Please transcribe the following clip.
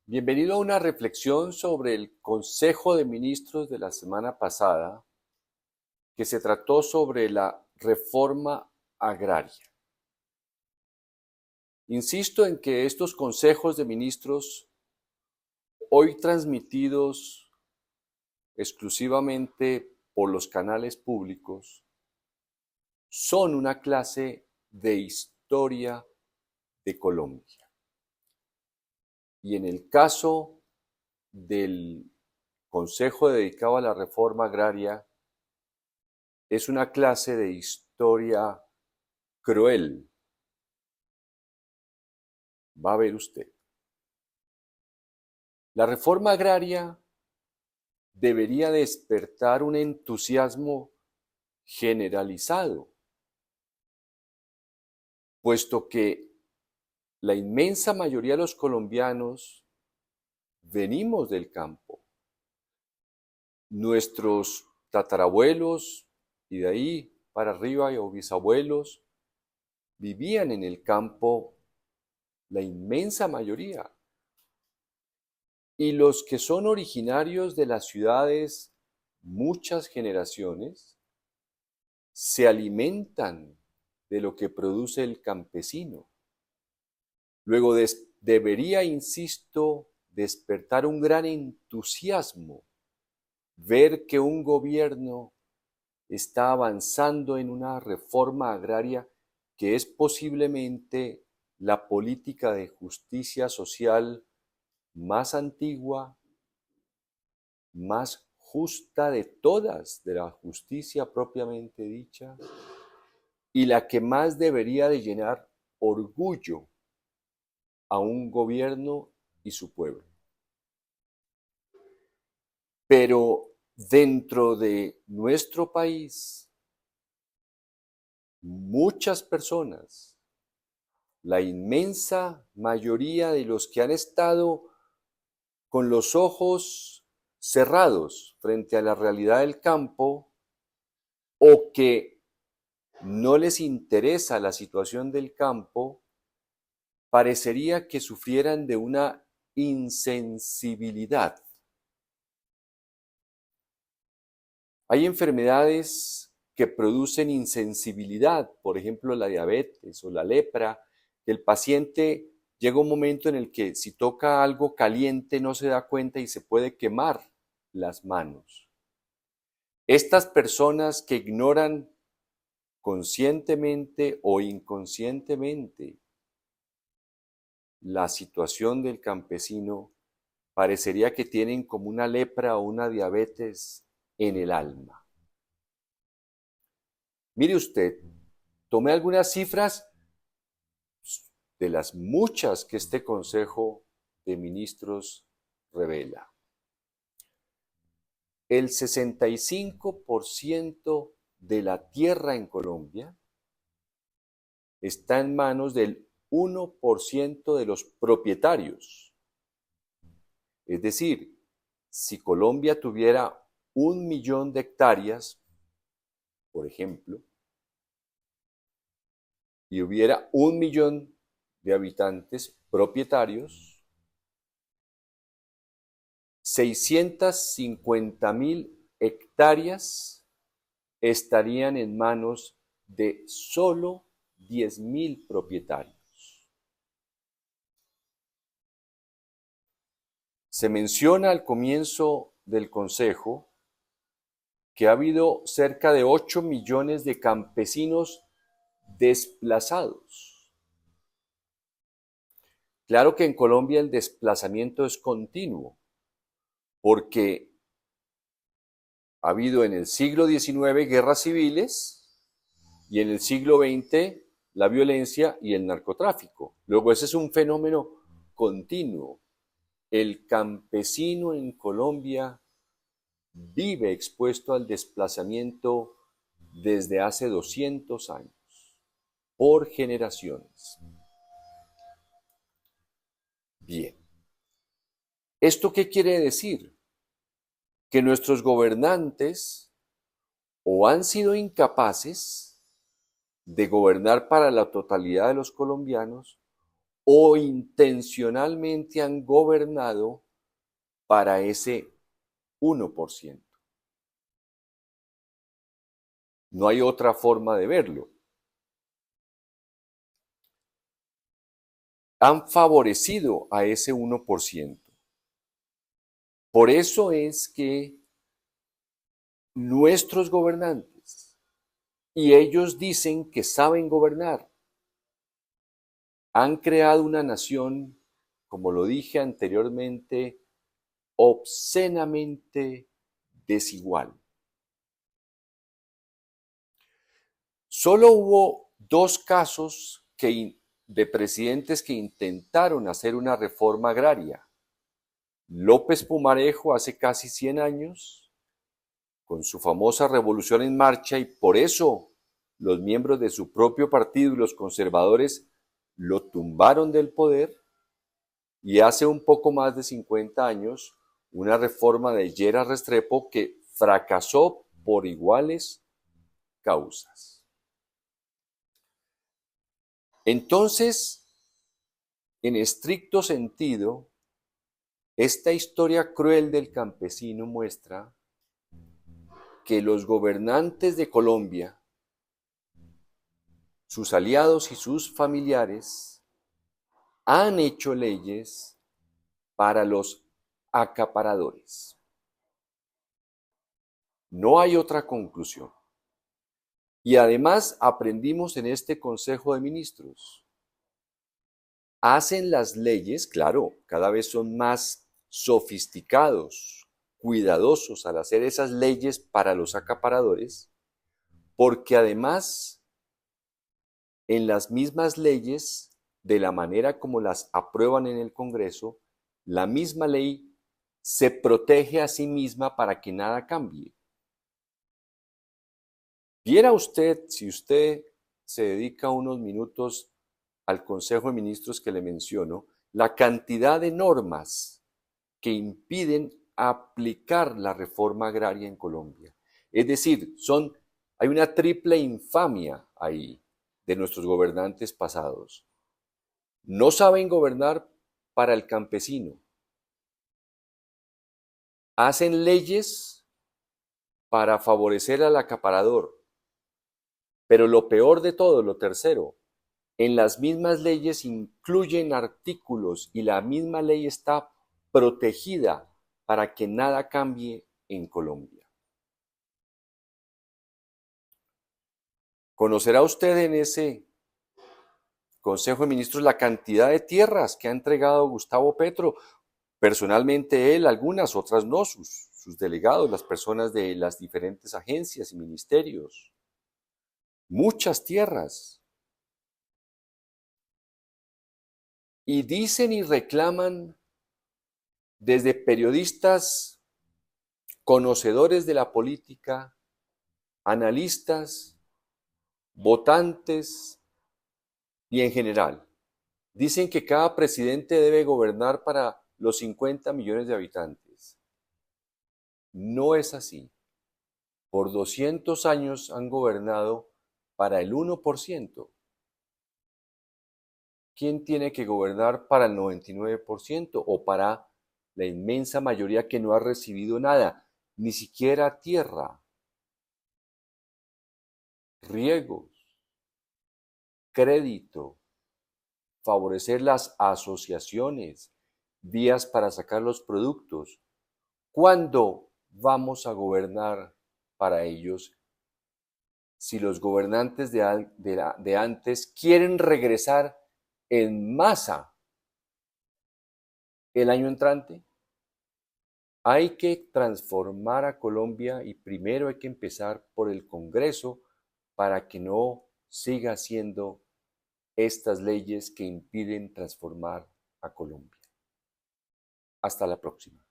Bienvenido a una reflexión sobre el Consejo de Ministros de la semana pasada, que se trató sobre la reforma agraria. Insisto en que estos consejos de ministros, hoy transmitidos exclusivamente por los canales públicos, son una clase de historia de Colombia. Y en el caso del consejo dedicado a la reforma agraria, es una clase de historia cruel. Va a ver usted. La reforma agraria debería despertar un entusiasmo generalizado, puesto que la inmensa mayoría de los colombianos venimos del campo. Nuestros tatarabuelos y de ahí para arriba o bisabuelos vivían en el campo, la inmensa mayoría. Y los que son originarios de las ciudades, muchas generaciones, se alimentan de lo que produce el campesino. Luego debería, insisto, despertar un gran entusiasmo ver que un gobierno está avanzando en una reforma agraria que es posiblemente la política de justicia social más antigua, más justa de todas, de la justicia propiamente dicha, y la que más debería de llenar orgullo a un gobierno y su pueblo. Pero dentro de nuestro país, muchas personas, la inmensa mayoría de los que han estado con los ojos cerrados frente a la realidad del campo, o que no les interesa la situación del campo, parecería que sufrieran de una insensibilidad. Hay enfermedades que producen insensibilidad, por ejemplo la diabetes o la lepra, que el paciente llega un momento en el que si toca algo caliente no se da cuenta y se puede quemar las manos. Estas personas que ignoran conscientemente o inconscientemente la situación del campesino, parecería que tienen como una lepra o una diabetes en el alma. Mire usted, tomé algunas cifras de las muchas que este Consejo de Ministros revela. El 65% de la tierra en Colombia está en manos del 1% de los propietarios. Es decir, si Colombia tuviera 1 millón de hectáreas, por ejemplo, y hubiera 1 millón de habitantes propietarios, 650.000 hectáreas estarían en manos de solo 10.000 propietarios. Se menciona al comienzo del Consejo que ha habido cerca de 8 millones de campesinos desplazados. Claro que en Colombia el desplazamiento es continuo, porque ha habido en el siglo XIX guerras civiles y en el siglo XX la violencia y el narcotráfico. Luego ese es un fenómeno continuo. El campesino en Colombia vive expuesto al desplazamiento desde hace 200 años, por generaciones. Bien, ¿esto qué quiere decir? Que nuestros gobernantes o han sido incapaces de gobernar para la totalidad de los colombianos, o intencionalmente han gobernado para ese 1%. No hay otra forma de verlo. Han favorecido a ese 1%. Por eso es que nuestros gobernantes, y ellos dicen que saben gobernar, han creado una nación, como lo dije anteriormente, obscenamente desigual. Solo hubo 2 casos de presidentes que intentaron hacer una reforma agraria. López Pumarejo hace casi 100 años, con su famosa Revolución en Marcha, y por eso los miembros de su propio partido y los conservadores lo tumbaron del poder, y hace un poco más de 50 años una reforma de Lleras Restrepo que fracasó por iguales causas. Entonces, en estricto sentido, esta historia cruel del campesino muestra que los gobernantes de Colombia, sus aliados y sus familiares, han hecho leyes para los acaparadores. No hay otra conclusión. Y además aprendimos en este Consejo de Ministros. Hacen las leyes, claro, cada vez son más sofisticados, cuidadosos al hacer esas leyes para los acaparadores, porque además en las mismas leyes, de la manera como las aprueban en el Congreso, la misma ley se protege a sí misma para que nada cambie. Viera usted, si usted se dedica unos minutos al Consejo de Ministros que le menciono, la cantidad de normas que impiden aplicar la reforma agraria en Colombia. Es decir, hay una triple infamia ahí de nuestros gobernantes pasados. No saben gobernar para el campesino. Hacen leyes para favorecer al acaparador. Pero lo peor de todo, lo tercero, en las mismas leyes incluyen artículos y la misma ley está protegida para que nada cambie en Colombia. ¿Conocerá usted en ese Consejo de Ministros la cantidad de tierras que ha entregado Gustavo Petro? Personalmente él, algunas, otras no, sus delegados, las personas de las diferentes agencias y ministerios. Muchas tierras. Y dicen y reclaman desde periodistas conocedores de la política, analistas, votantes y en general. Dicen que cada presidente debe gobernar para los 50 millones de habitantes. No es así. Por 200 años han gobernado para el 1%. ¿Quién tiene que gobernar para el 99% o para la inmensa mayoría que no ha recibido nada, ni siquiera tierra, riegos, crédito, favorecer las asociaciones, vías para sacar los productos? ¿Cuándo vamos a gobernar para ellos si los gobernantes de antes quieren regresar en masa el año entrante? Hay que transformar a Colombia y primero hay que empezar por el Congreso para que no siga haciendo estas leyes que impiden transformar a Colombia. Hasta la próxima.